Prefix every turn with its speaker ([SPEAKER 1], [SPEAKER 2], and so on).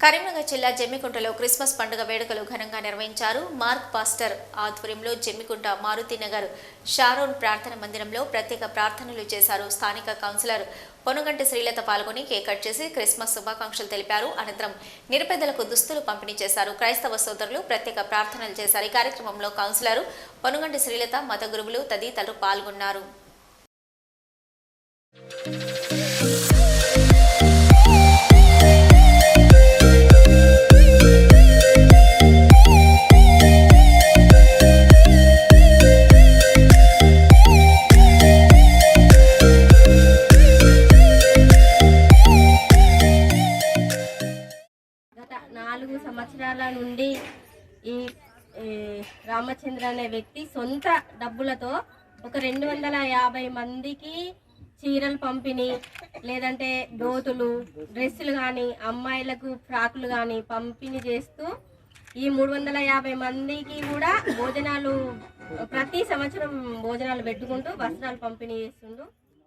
[SPEAKER 1] కరీంనగర్ జిల్లా జమ్మికుంటలో క్రిస్మస్ పండుగ వేడుకలు ఘనంగా నిర్వహించారు. మార్క్ పాస్టర్ ఆధ్వర్యంలో జమ్మికుంట మారుతినగర్ షారోన్ ప్రార్థన మందిరంలో ప్రత్యేక ప్రార్థనలు చేశారు. స్థానిక కౌన్సిలర్ పొనుగంటి శ్రీలత పాల్గొని కేక్ కట్ చేసి క్రిస్మస్ శుభాకాంక్షలు తెలిపారు. అనంతరం నిరుపేదలకు దుస్తులు పంపిణీ చేశారు. క్రైస్తవ సోదరులు ప్రత్యేక ప్రార్థనలు చేశారు. ఈ కార్యక్రమంలో కౌన్సిలర్ పొనుగంటి శ్రీలత, మత గురువులు తదితరులు పాల్గొన్నారు.
[SPEAKER 2] గత 4 సంవత్సరాల నుండి ఈ రామచంద్ర అనే వ్యక్తి సొంత డబ్బులతో ఒక 250 మందికి చీరలు పంపిణీ, లేదంటే దోతులు, డ్రెస్సులు కానీ, అమ్మాయిలకు ఫ్రాకులు కానీ పంపిణీ చేస్తూ ఈ 350 మందికి కూడా భోజనాలు ప్రతి సంవత్సరం భోజనాలు పెట్టుకుంటూ వస్త్రాలు పంపిణీ చేస్తుండు.